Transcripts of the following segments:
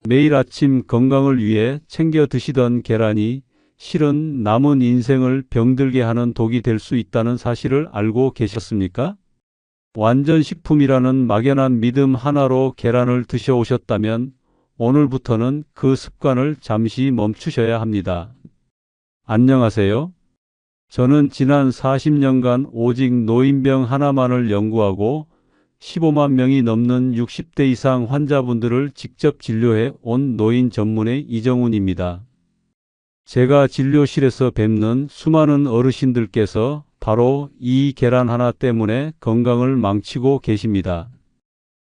매일 아침 건강을 위해 챙겨 드시던 계란이 실은 남은 인생을 병들게 하는 독이 될 수 있다는 사실을 알고 계셨습니까? 완전 식품이라는 막연한 믿음 하나로 계란을 드셔오셨다면 오늘부터는 그 습관을 잠시 멈추셔야 합니다. 안녕하세요. 저는 지난 40년간 오직 노인병 하나만을 연구하고 15만 명이 넘는 60대 이상 환자분들을 직접 진료해 온 노인 전문의 이정훈입니다. 제가 진료실에서 뵙는 수많은 어르신들께서 바로 이 계란 하나 때문에 건강을 망치고 계십니다.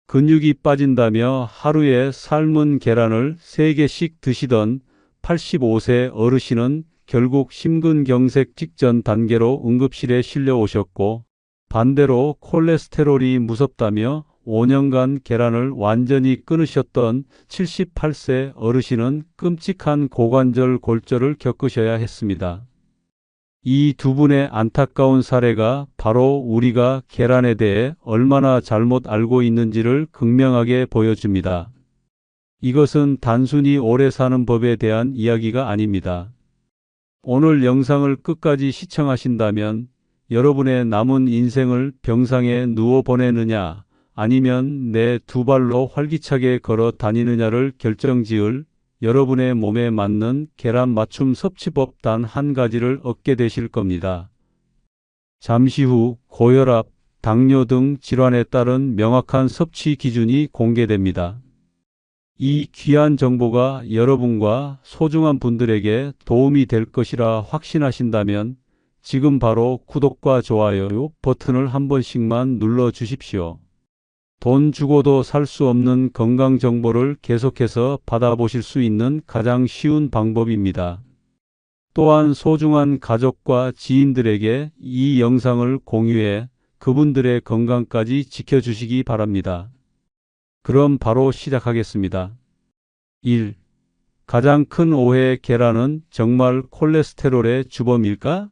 근육이 빠진다며 하루에 삶은 계란을 3개씩 드시던 85세 어르신은 결국 심근경색 직전 단계로 응급실에 실려 오셨고, 반대로 콜레스테롤이 무섭다며 5년간 계란을 완전히 끊으셨던 78세 어르신은 끔찍한 고관절 골절을 겪으셔야 했습니다. 이 두 분의 안타까운 사례가 바로 우리가 계란에 대해 얼마나 잘못 알고 있는지를 극명하게 보여줍니다. 이것은 단순히 오래 사는 법에 대한 이야기가 아닙니다. 오늘 영상을 끝까지 시청하신다면 여러분의 남은 인생을 병상에 누워 보내느냐, 아니면 내 두 발로 활기차게 걸어 다니느냐를 결정지을 여러분의 몸에 맞는 계란 맞춤 섭취법 단 한 가지를 얻게 되실 겁니다. 잠시 후 고혈압, 당뇨 등 질환에 따른 명확한 섭취 기준이 공개됩니다. 이 귀한 정보가 여러분과 소중한 분들에게 도움이 될 것이라 확신하신다면 지금 바로 구독과 좋아요 버튼을 한 번씩만 눌러 주십시오. 돈 주고도 살 수 없는 건강 정보를 계속해서 받아보실 수 있는 가장 쉬운 방법입니다. 또한 소중한 가족과 지인들에게 이 영상을 공유해 그분들의 건강까지 지켜주시기 바랍니다. 그럼 바로 시작하겠습니다. 1. 가장 큰 오해: 계란은 정말 콜레스테롤의 주범일까?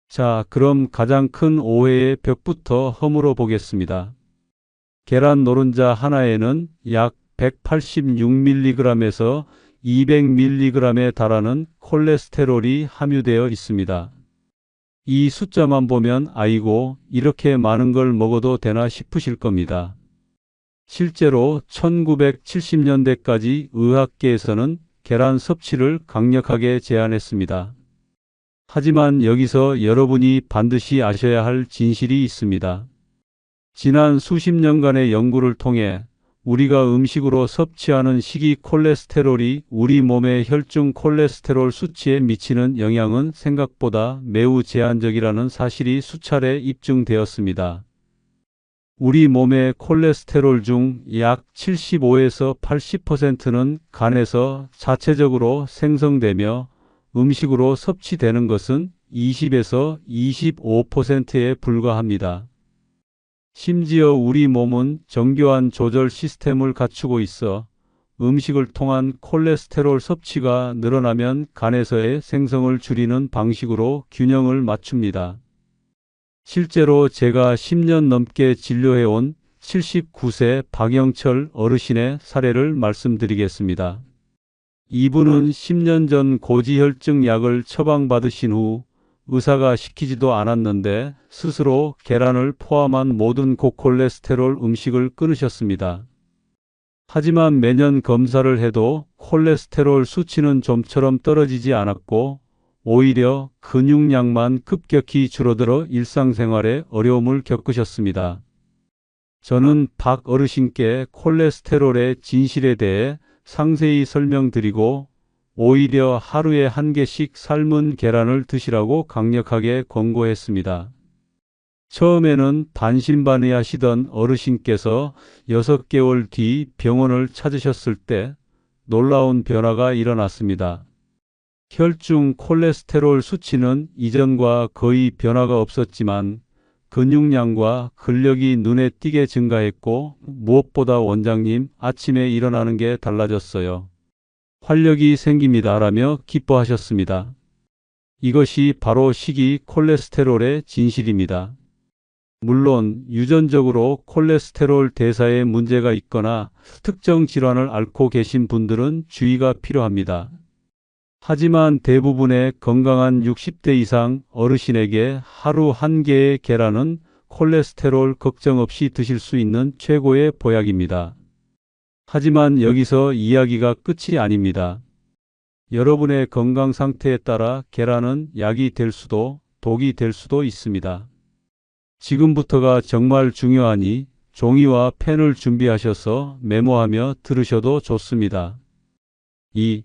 자, 그럼 가장 큰 오해의 벽부터 허물어 보겠습니다. 계란 노른자 하나에는 약 186mg에서 200mg에 달하는 콜레스테롤이 함유되어 있습니다. 이 숫자만 보면 아이고, 이렇게 많은 걸 먹어도 되나 싶으실 겁니다. 실제로 1970년대까지 의학계에서는 계란 섭취를 강력하게 제한했습니다. 하지만 여기서 여러분이 반드시 아셔야 할 진실이 있습니다. 지난 수십 년간의 연구를 통해 우리가 음식으로 섭취하는 식이 콜레스테롤이 우리 몸의 혈중 콜레스테롤 수치에 미치는 영향은 생각보다 매우 제한적이라는 사실이 수차례 입증되었습니다. 우리 몸의 콜레스테롤 중 약 75에서 80%는 간에서 자체적으로 생성되며 음식으로 섭취되는 것은 20에서 25%에 불과합니다. 심지어 우리 몸은 정교한 조절 시스템을 갖추고 있어 음식을 통한 콜레스테롤 섭취가 늘어나면 간에서의 생성을 줄이는 방식으로 균형을 맞춥니다. 실제로 제가 10년 넘게 진료해온 79세 박영철 어르신의 사례를 말씀드리겠습니다. 이분은 10년 전 고지혈증 약을 처방받으신 후 의사가 시키지도 않았는데 스스로 계란을 포함한 모든 고콜레스테롤 음식을 끊으셨습니다. 하지만 매년 검사를 해도 콜레스테롤 수치는 좀처럼 떨어지지 않았고 오히려 근육량만 급격히 줄어들어 일상생활에 어려움을 겪으셨습니다. 저는 박 어르신께 콜레스테롤의 진실에 대해 상세히 설명드리고 오히려 하루에 1개씩 삶은 계란을 드시라고 강력하게 권고했습니다. 처음에는 반신반의하시던 어르신께서 6개월 뒤 병원을 찾으셨을 때 놀라운 변화가 일어났습니다. 혈중 콜레스테롤 수치는 이전과 거의 변화가 없었지만 근육량과 근력이 눈에 띄게 증가했고, 무엇보다 원장님, 아침에 일어나는 게 달라졌어요. 활력이 생깁니다 라며 기뻐하셨습니다. 이것이 바로 식이 콜레스테롤의 진실입니다. 물론 유전적으로 콜레스테롤 대사에 문제가 있거나 특정 질환을 앓고 계신 분들은 주의가 필요합니다. 하지만 대부분의 건강한 60대 이상 어르신에게 하루 한 개의 계란은 콜레스테롤 걱정 없이 드실 수 있는 최고의 보약입니다. 하지만 여기서 이야기가 끝이 아닙니다. 여러분의 건강 상태에 따라 계란은 약이 될 수도 독이 될 수도 있습니다. 지금부터가 정말 중요하니 종이와 펜을 준비하셔서 메모하며 들으셔도 좋습니다. 2.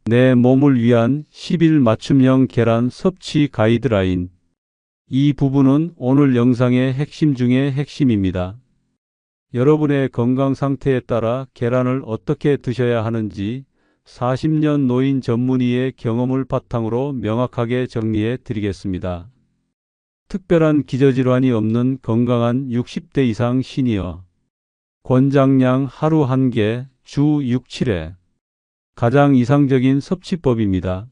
내 몸을 위한 10일 맞춤형 계란 섭취 가이드라인. 이 부분은 오늘 영상의 핵심 중의 핵심입니다. 여러분의 건강 상태에 따라 계란을 어떻게 드셔야 하는지 40년 노인 전문의의 경험을 바탕으로 명확하게 정리해 드리겠습니다. 특별한 기저질환이 없는 건강한 60대 이상 시니어. 권장량 하루 1개, 주 6, 7회. 가장 이상적인 섭취법입니다.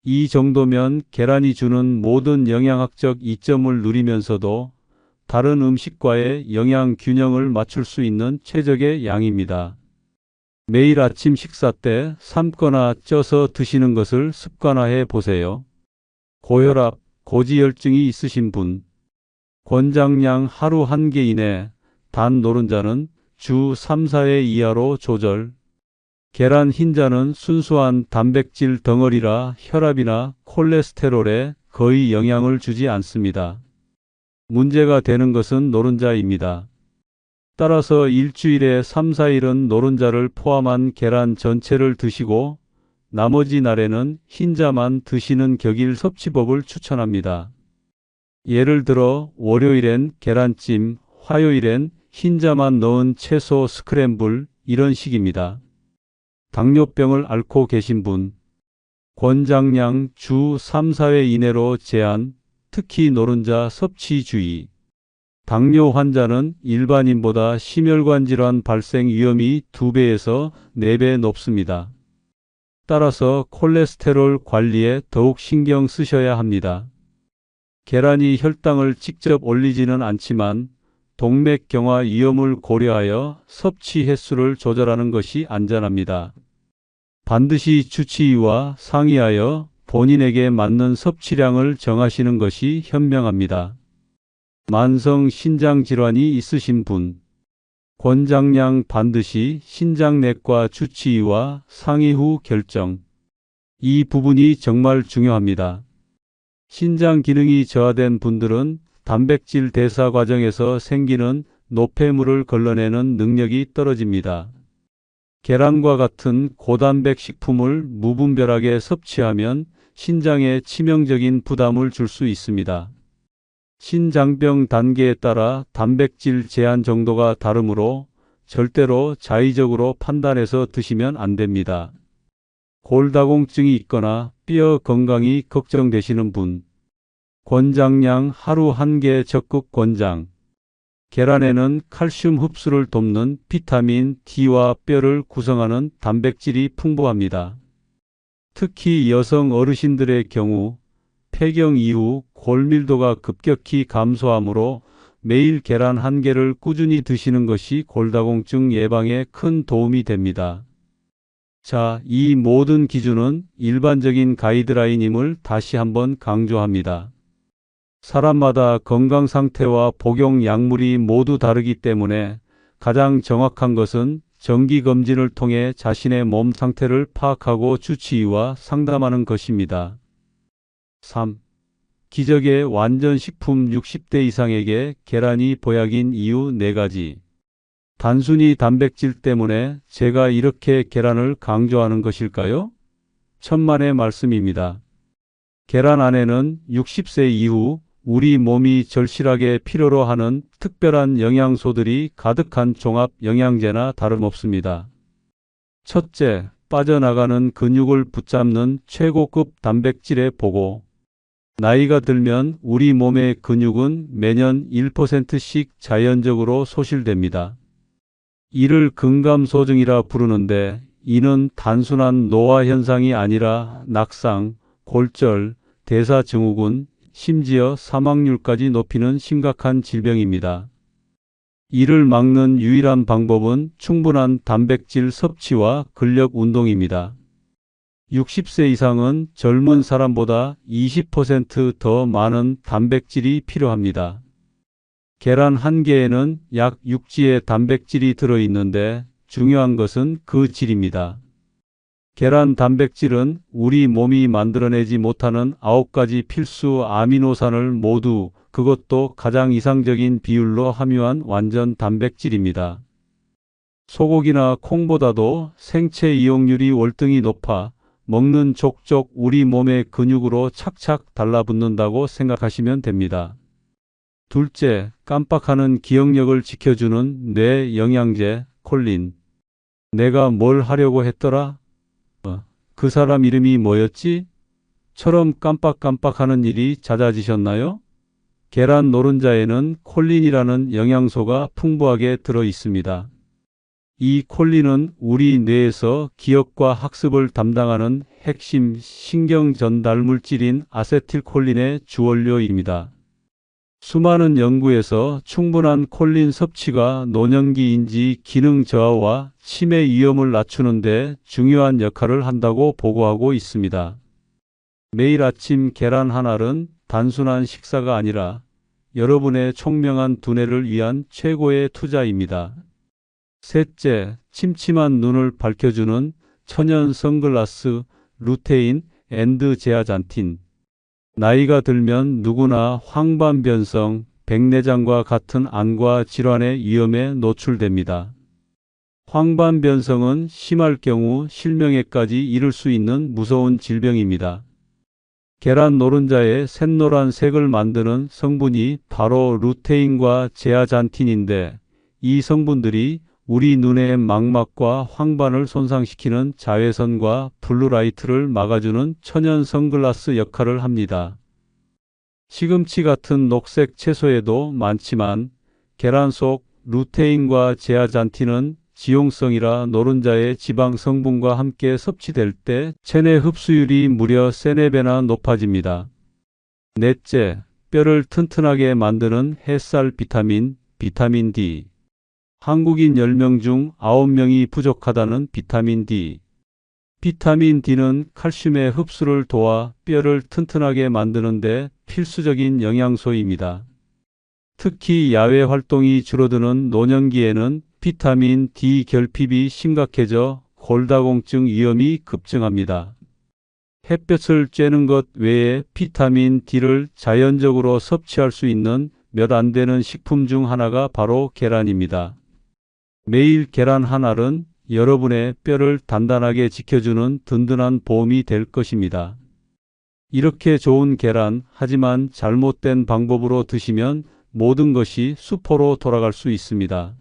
이 정도면 계란이 주는 모든 영양학적 이점을 누리면서도 다른 음식과의 영양 균형을 맞출 수 있는 최적의 양입니다. 매일 아침 식사 때 삶거나 쪄서 드시는 것을 습관화해 보세요. 고혈압, 고지혈증이 있으신 분, 권장량 하루 1개 이내, 단 노른자는 주 3, 4회 이하로 조절. 계란 흰자는 순수한 단백질 덩어리라 혈압이나 콜레스테롤에 거의 영향을 주지 않습니다. 문제가 되는 것은 노른자입니다. 따라서 일주일에 3, 4일은 노른자를 포함한 계란 전체를 드시고 나머지 날에는 흰자만 드시는 격일 섭취법을 추천합니다. 예를 들어 월요일엔 계란찜, 화요일엔 흰자만 넣은 채소 스크램블 이런 식입니다. 당뇨병을 앓고 계신 분, 권장량 주 3, 4회 이내로 제한, 특히 노른자 섭취 주의. 당뇨 환자는 일반인보다 심혈관 질환 발생 위험이 2배에서 4배 높습니다. 따라서 콜레스테롤 관리에 더욱 신경 쓰셔야 합니다. 계란이 혈당을 직접 올리지는 않지만 동맥경화 위험을 고려하여 섭취 횟수를 조절하는 것이 안전합니다. 반드시 주치의와 상의하여 본인에게 맞는 섭취량을 정하시는 것이 현명합니다. 만성 신장 질환이 있으신 분, 권장량 반드시 신장내과 주치의와 상의 후 결정. 이 부분이 정말 중요합니다. 신장 기능이 저하된 분들은 단백질 대사 과정에서 생기는 노폐물을 걸러내는 능력이 떨어집니다. 계란과 같은 고단백 식품을 무분별하게 섭취하면 신장에 치명적인 부담을 줄 수 있습니다. 신장병 단계에 따라 단백질 제한 정도가 다르므로 절대로 자의적으로 판단해서 드시면 안 됩니다. 골다공증이 있거나 뼈 건강이 걱정되시는 분, 권장량 하루 1개 적극 권장. 계란에는 칼슘 흡수를 돕는 비타민 D와 뼈를 구성하는 단백질이 풍부합니다. 특히 여성 어르신들의 경우 폐경 이후 골밀도가 급격히 감소하므로 매일 계란 1개를 꾸준히 드시는 것이 골다공증 예방에 큰 도움이 됩니다. 자, 이 모든 기준은 일반적인 가이드라인임을 다시 한번 강조합니다. 사람마다 건강 상태와 복용 약물이 모두 다르기 때문에 가장 정확한 것은 정기검진을 통해 자신의 몸 상태를 파악하고 주치의와 상담하는 것입니다. 3. 기적의 완전식품 60대 이상에게 계란이 보약인 이유 4가지. 단순히 단백질 때문에 제가 이렇게 계란을 강조하는 것일까요? 천만의 말씀입니다. 계란 안에는 60세 이후 우리 몸이 절실하게 필요로 하는 특별한 영양소들이 가득한 종합 영양제나 다름없습니다. 첫째, 빠져나가는 근육을 붙잡는 최고급 단백질의 보고. 나이가 들면 우리 몸의 근육은 매년 1%씩 자연적으로 소실됩니다. 이를 근감소증이라 부르는데 이는 단순한 노화 현상이 아니라 낙상, 골절, 대사증후군, 심지어 사망률까지 높이는 심각한 질병입니다. 이를 막는 유일한 방법은 충분한 단백질 섭취와 근력 운동입니다. 60세 이상은 젊은 사람보다 20% 더 많은 단백질이 필요합니다. 계란 한 개에는 약 6g의 단백질이 들어있는데 중요한 것은 그 질입니다. 계란 단백질은 우리 몸이 만들어내지 못하는 9가지 필수 아미노산을 모두, 그것도 가장 이상적인 비율로 함유한 완전 단백질입니다. 소고기나 콩보다도 생체 이용률이 월등히 높아 먹는 족족 우리 몸의 근육으로 착착 달라붙는다고 생각하시면 됩니다. 둘째, 깜빡하는 기억력을 지켜주는 뇌 영양제 콜린. 내가 뭘 하려고 했더라? 그 사람 이름이 뭐였지? 처럼 깜빡깜빡하는 일이 잦아지셨나요? 계란 노른자에는 콜린이라는 영양소가 풍부하게 들어 있습니다. 이 콜린은 우리 뇌에서 기억과 학습을 담당하는 핵심 신경 전달 물질인 아세틸콜린의 주원료입니다. 수많은 연구에서 충분한 콜린 섭취가 노년기 인지 기능 저하와 치매 위험을 낮추는 데 중요한 역할을 한다고 보고하고 있습니다. 매일 아침 계란 한 알은 단순한 식사가 아니라 여러분의 총명한 두뇌를 위한 최고의 투자입니다. 셋째, 침침한 눈을 밝혀주는 천연 선글라스 루테인 앤드 제아잔틴. 나이가 들면 누구나 황반변성, 백내장과 같은 안과 질환의 위험에 노출됩니다. 황반변성은 심할 경우 실명에까지 이를 수 있는 무서운 질병입니다. 계란 노른자의 샛노란 색을 만드는 성분이 바로 루테인과 제아잔틴인데, 이 성분들이 우리 눈의 망막과 황반을 손상시키는 자외선과 블루라이트를 막아주는 천연 선글라스 역할을 합니다. 시금치 같은 녹색 채소에도 많지만 계란 속 루테인과 제아잔틴은 지용성이라 노른자의 지방 성분과 함께 섭취될 때 체내 흡수율이 무려 3-4배나 높아집니다. 넷째, 뼈를 튼튼하게 만드는 햇살 비타민 D. 한국인 10명 중 9명이 부족하다는 비타민 D. 비타민 D는 칼슘의 흡수를 도와 뼈를 튼튼하게 만드는 데 필수적인 영양소입니다. 특히 야외 활동이 줄어드는 노년기에는 비타민 D 결핍이 심각해져 골다공증 위험이 급증합니다. 햇볕을 쬐는 것 외에 비타민 D를 자연적으로 섭취할 수 있는 몇 안 되는 식품 중 하나가 바로 계란입니다. 매일 계란 한 알은 여러분의 뼈를 단단하게 지켜주는 든든한 보험이 될 것입니다. 이렇게 좋은 계란, 하지만 잘못된 방법으로 드시면 모든 것이 수포로 돌아갈 수 있습니다.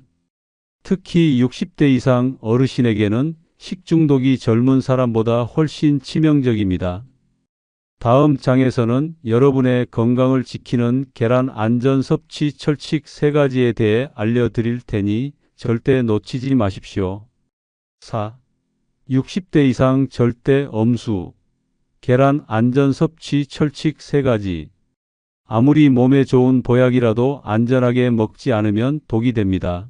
특히 60대 이상 어르신에게는 식중독이 젊은 사람보다 훨씬 치명적입니다. 다음 장에서는 여러분의 건강을 지키는 계란 안전 섭취 철칙 3가지에 대해 알려드릴 테니 절대 놓치지 마십시오. 4. 60대 이상 절대 엄수. 계란 안전 섭취 철칙 3가지. 아무리 몸에 좋은 보약이라도 안전하게 먹지 않으면 독이 됩니다.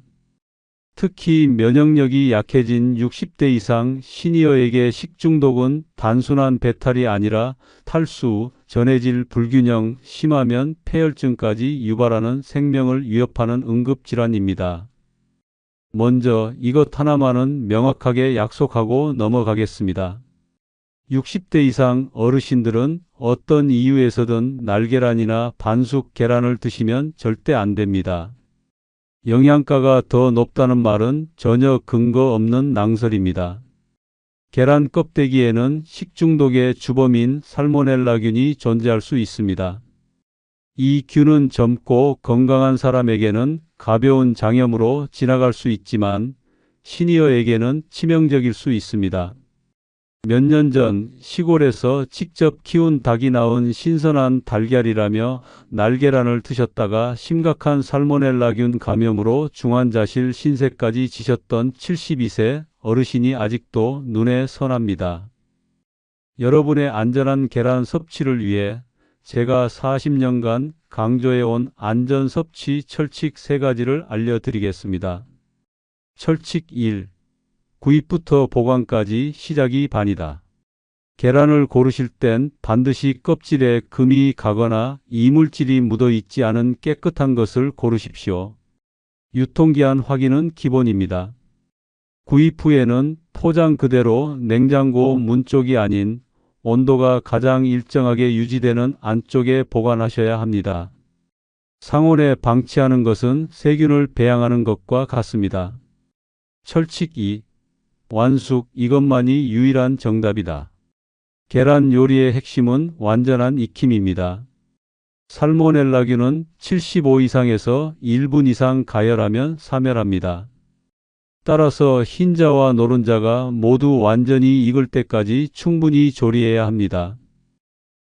특히 면역력이 약해진 60대 이상 시니어에게 식중독은 단순한 배탈이 아니라 탈수, 전해질 불균형, 심하면 폐혈증까지 유발하는 생명을 위협하는 응급질환입니다. 먼저 이것 하나만은 명확하게 약속하고 넘어가겠습니다. 60대 이상 어르신들은 어떤 이유에서든 날계란이나 반숙 계란을 드시면 절대 안 됩니다. 영양가가 더 높다는 말은 전혀 근거 없는 낭설입니다. 계란 껍데기에는 식중독의 주범인 살모넬라균이 존재할 수 있습니다. 이 균은 젊고 건강한 사람에게는 가벼운 장염으로 지나갈 수 있지만 시니어에게는 치명적일 수 있습니다. 몇 년 전 시골에서 직접 키운 닭이 낳은 신선한 달걀이라며 날계란을 드셨다가 심각한 살모넬라균 감염으로 중환자실 신세까지 지셨던 72세 어르신이 아직도 눈에 선합니다. 여러분의 안전한 계란 섭취를 위해 제가 40년간 강조해온 안전 섭취 철칙 3가지를 알려드리겠습니다. 철칙 1. 구입부터 보관까지 시작이 반이다. 계란을 고르실 땐 반드시 껍질에 금이 가거나 이물질이 묻어 있지 않은 깨끗한 것을 고르십시오. 유통기한 확인은 기본입니다. 구입 후에는 포장 그대로 냉장고 문 쪽이 아닌 온도가 가장 일정하게 유지되는 안쪽에 보관하셔야 합니다. 상온에 방치하는 것은 세균을 배양하는 것과 같습니다. 철칙 2. 완숙, 이것만이 유일한 정답이다. 계란 요리의 핵심은 완전한 익힘입니다. 살모넬라균은 75 이상에서 1분 이상 가열하면 사멸합니다. 따라서 흰자와 노른자가 모두 완전히 익을 때까지 충분히 조리해야 합니다.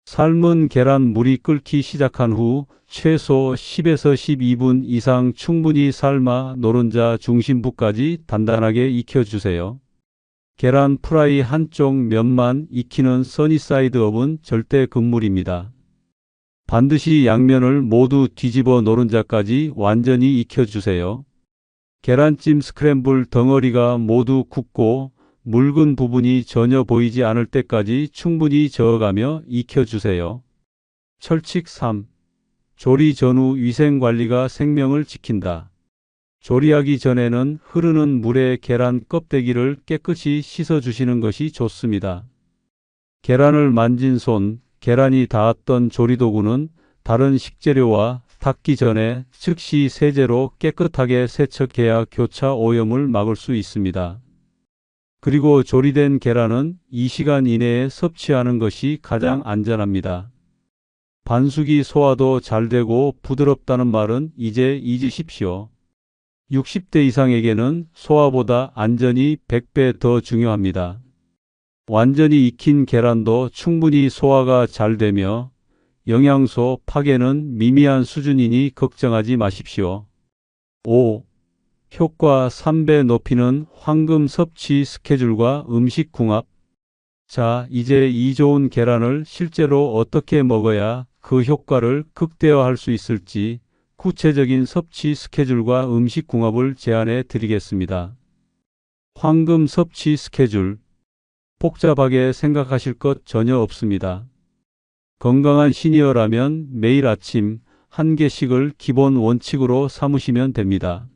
삶은 계란 물이 끓기 시작한 후 최소 10에서 12분 이상 충분히 삶아 노른자 중심부까지 단단하게 익혀주세요. 계란 프라이 한쪽 면만 익히는 써니사이드 업은 절대 금물입니다. 반드시 양면을 모두 뒤집어 노른자까지 완전히 익혀주세요. 계란찜 스크램블 덩어리가 모두 굳고 묽은 부분이 전혀 보이지 않을 때까지 충분히 저어가며 익혀주세요. 철칙 3. 조리 전후 위생관리가 생명을 지킨다. 조리하기 전에는 흐르는 물에 계란 껍데기를 깨끗이 씻어주시는 것이 좋습니다. 계란을 만진 손, 계란이 닿았던 조리도구는 다른 식재료와 닿기 전에 즉시 세제로 깨끗하게 세척해야 교차 오염을 막을 수 있습니다. 그리고 조리된 계란은 2시간 이내에 섭취하는 것이 가장 안전합니다. 반숙이 소화도 잘 되고 부드럽다는 말은 이제 잊으십시오. 60대 이상에게는 소화보다 안전이 100배 더 중요합니다. 완전히 익힌 계란도 충분히 소화가 잘 되며 영양소 파괴는 미미한 수준이니 걱정하지 마십시오. 5. 효과 3배 높이는 황금 섭취 스케줄과 음식 궁합. 자, 이제 이 좋은 계란을 실제로 어떻게 먹어야 그 효과를 극대화할 수 있을지 구체적인 섭취 스케줄과 음식 궁합을 제안해 드리겠습니다. 황금 섭취 스케줄. 복잡하게 생각하실 것 전혀 없습니다. 건강한 시니어라면 매일 아침 1개씩을 기본 원칙으로 삼으시면 됩니다.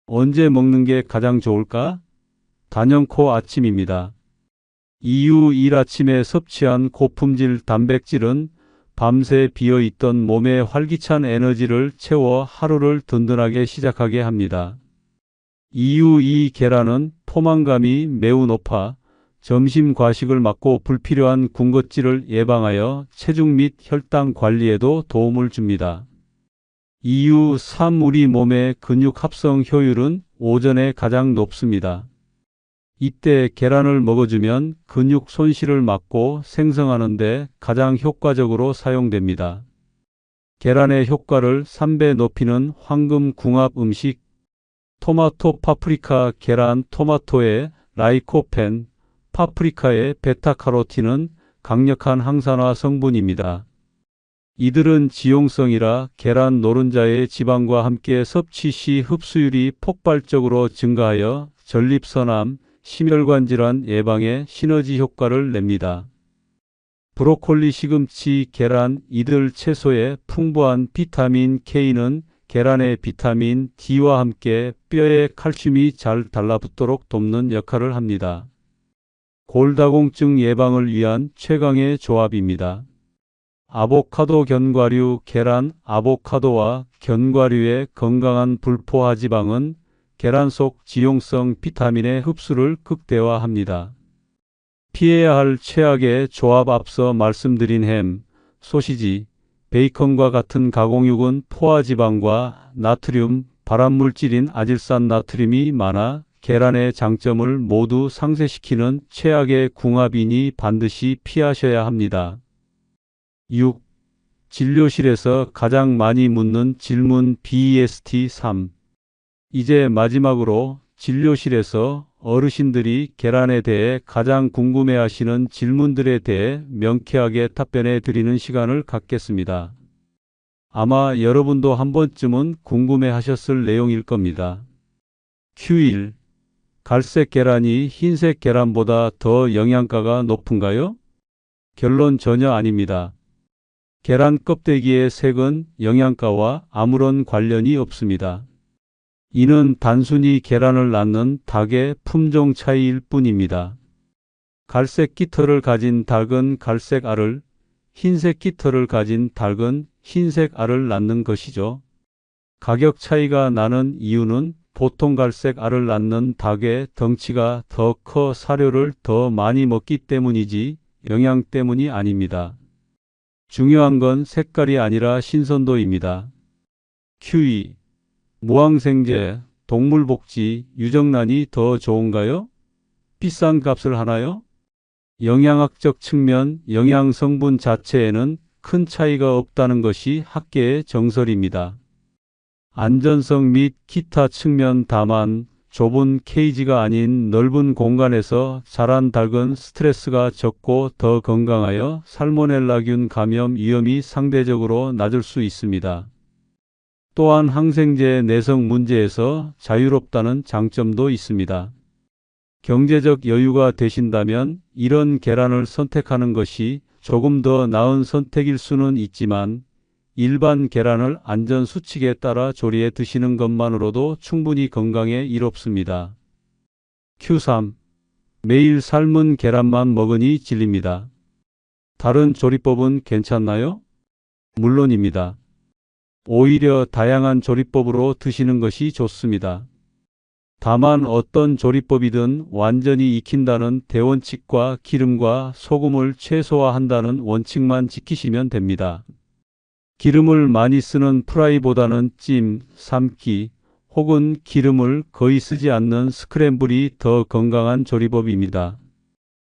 언제 먹는 게 가장 좋을까? 단연코 아침입니다. 이유 1. 아침에 섭취한 고품질 단백질은 밤새 비어있던 몸의 활기찬 에너지를 채워 하루를 든든하게 시작하게 합니다. 이유 2. 계란은 포만감이 매우 높아 점심 과식을 막고 불필요한 군것질을 예방하여 체중 및 혈당 관리에도 도움을 줍니다. 이유 3. 우리 몸의 근육 합성 효율은 오전에 가장 높습니다. 이때 계란을 먹어주면 근육 손실을 막고 생성하는 데 가장 효과적으로 사용됩니다. 계란의 효과를 3배 높이는 황금 궁합 음식. 토마토, 파프리카, 계란. 토마토의 라이코펜, 파프리카의 베타카로틴은 강력한 항산화 성분입니다. 이들은 지용성이라 계란 노른자의 지방과 함께 섭취 시 흡수율이 폭발적으로 증가하여 전립선암, 심혈관 질환 예방에 시너지 효과를 냅니다. 브로콜리, 시금치, 계란. 이들 채소의 풍부한 비타민 K는 계란의 비타민 D와 함께 뼈에 칼슘이 잘 달라붙도록 돕는 역할을 합니다. 골다공증 예방을 위한 최강의 조합입니다. 아보카도, 견과류. 계란, 아보카도와 견과류의 건강한 불포화 지방은 계란 속 지용성 비타민의 흡수를 극대화합니다. 피해야 할 최악의 조합. 앞서 말씀드린 햄, 소시지, 베이컨과 같은 가공육은 포화지방과 나트륨, 발암물질인 아질산 나트륨이 많아 계란의 장점을 모두 상쇄시키는 최악의 궁합이니 반드시 피하셔야 합니다. 6. 진료실에서 가장 많이 묻는 질문 BEST 3. 이제 마지막으로 진료실에서 어르신들이 계란에 대해 가장 궁금해하시는 질문들에 대해 명쾌하게 답변해 드리는 시간을 갖겠습니다. 아마 여러분도 한 번쯤은 궁금해하셨을 내용일 겁니다. Q1. 갈색 계란이 흰색 계란보다 더 영양가가 높은가요? 결론 전혀 아닙니다. 계란 껍데기의 색은 영양가와 아무런 관련이 없습니다. 이는 단순히 계란을 낳는 닭의 품종 차이일 뿐입니다. 갈색 깃털을 가진 닭은 갈색 알을, 흰색 깃털을 가진 닭은 흰색 알을 낳는 것이죠. 가격 차이가 나는 이유는 보통 갈색 알을 낳는 닭의 덩치가 더 커 사료를 더 많이 먹기 때문이지 영양 때문이 아닙니다. 중요한 건 색깔이 아니라 신선도입니다. Q2. 무항생제, 동물복지, 유정란이 더 좋은가요? 비싼 값을 하나요? 영양학적 측면, 영양 성분 자체에는 큰 차이가 없다는 것이 학계의 정설입니다. 안전성 및 기타 측면 다만 좁은 케이지가 아닌 넓은 공간에서 자란 닭은 스트레스가 적고 더 건강하여 살모넬라균 감염 위험이 상대적으로 낮을 수 있습니다. 또한 항생제 내성 문제에서 자유롭다는 장점도 있습니다. 경제적 여유가 되신다면 이런 계란을 선택하는 것이 조금 더 나은 선택일 수는 있지만 일반 계란을 안전수칙에 따라 조리해 드시는 것만으로도 충분히 건강에 이롭습니다. Q3. 매일 삶은 계란만 먹으니 질립니다. 다른 조리법은 괜찮나요? 물론입니다. 오히려 다양한 조리법으로 드시는 것이 좋습니다. 다만 어떤 조리법이든 완전히 익힌다는 대원칙과 기름과 소금을 최소화한다는 원칙만 지키시면 됩니다. 기름을 많이 쓰는 프라이보다는 찜, 삶기 혹은 기름을 거의 쓰지 않는 스크램블이 더 건강한 조리법입니다.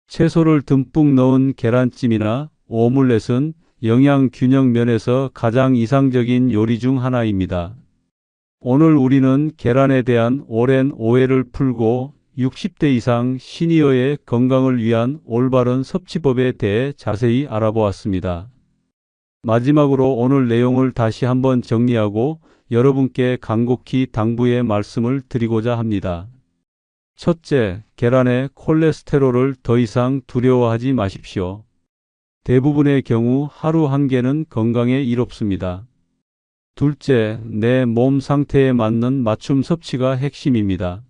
채소를 듬뿍 넣은 계란찜이나 오믈렛은 영양 균형 면에서 가장 이상적인 요리 중 하나입니다. 오늘 우리는 계란에 대한 오랜 오해를 풀고 60대 이상 시니어의 건강을 위한 올바른 섭취법에 대해 자세히 알아보았습니다. 마지막으로 오늘 내용을 다시 한번 정리하고 여러분께 간곡히 당부의 말씀을 드리고자 합니다. 첫째, 계란의 콜레스테롤을 더 이상 두려워하지 마십시오. 대부분의 경우 하루 한 개는 건강에 이롭습니다. 둘째, 내 몸 상태에 맞는 맞춤 섭취가 핵심입니다.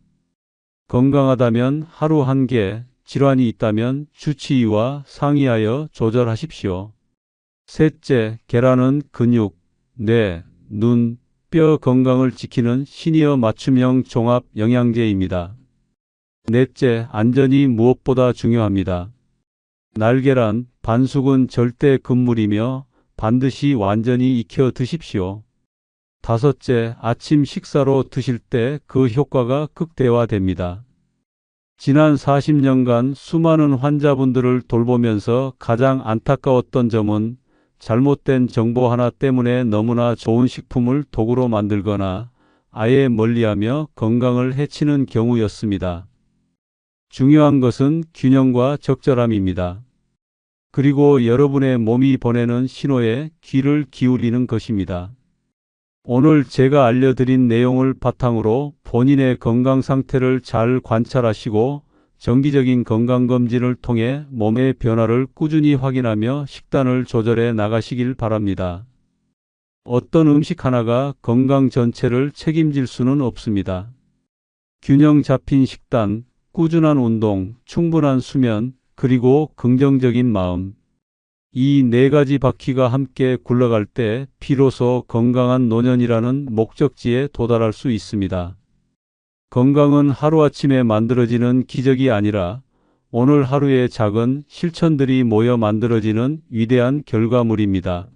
건강하다면 하루 한 개, 질환이 있다면 주치의와 상의하여 조절하십시오. 셋째, 계란은 근육, 뇌, 눈, 뼈 건강을 지키는 시니어 맞춤형 종합 영양제입니다. 넷째, 안전이 무엇보다 중요합니다. 날계란, 반숙은 절대 금물이며 반드시 완전히 익혀 드십시오. 다섯째, 아침 식사로 드실 때 그 효과가 극대화됩니다. 지난 40년간 수많은 환자분들을 돌보면서 가장 안타까웠던 점은 잘못된 정보 하나 때문에 너무나 좋은 식품을 도구로 만들거나 아예 멀리하며 건강을 해치는 경우였습니다. 중요한 것은 균형과 적절함입니다. 그리고 여러분의 몸이 보내는 신호에 귀를 기울이는 것입니다. 오늘 제가 알려드린 내용을 바탕으로 본인의 건강 상태를 잘 관찰하시고 정기적인 건강검진을 통해 몸의 변화를 꾸준히 확인하며 식단을 조절해 나가시길 바랍니다. 어떤 음식 하나가 건강 전체를 책임질 수는 없습니다. 균형 잡힌 식단, 꾸준한 운동, 충분한 수면, 그리고 긍정적인 마음. 이 네 가지 바퀴가 함께 굴러갈 때 비로소 건강한 노년이라는 목적지에 도달할 수 있습니다. 건강은 하루아침에 만들어지는 기적이 아니라 오늘 하루의 작은 실천들이 모여 만들어지는 위대한 결과물입니다.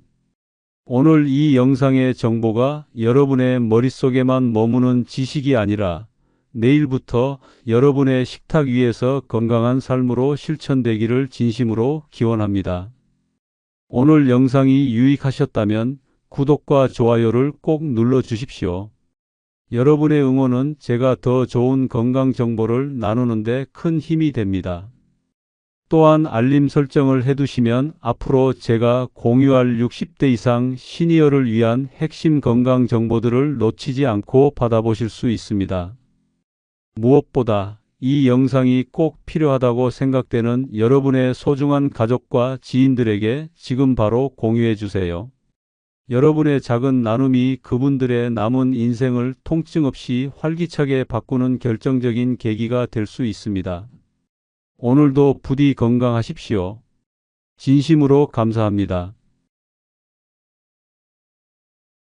오늘 이 영상의 정보가 여러분의 머릿속에만 머무는 지식이 아니라 내일부터 여러분의 식탁 위에서 건강한 삶으로 실천되기를 진심으로 기원합니다. 오늘 영상이 유익하셨다면 구독과 좋아요를 꼭 눌러 주십시오. 여러분의 응원은 제가 더 좋은 건강 정보를 나누는데 큰 힘이 됩니다. 또한 알림 설정을 해두시면 앞으로 제가 공유할 60대 이상 시니어를 위한 핵심 건강 정보들을 놓치지 않고 받아보실 수 있습니다. 무엇보다 이 영상이 꼭 필요하다고 생각되는 여러분의 소중한 가족과 지인들에게 지금 바로 공유해 주세요. 여러분의 작은 나눔이 그분들의 남은 인생을 통증 없이 활기차게 바꾸는 결정적인 계기가 될 수 있습니다. 오늘도 부디 건강하십시오. 진심으로 감사합니다.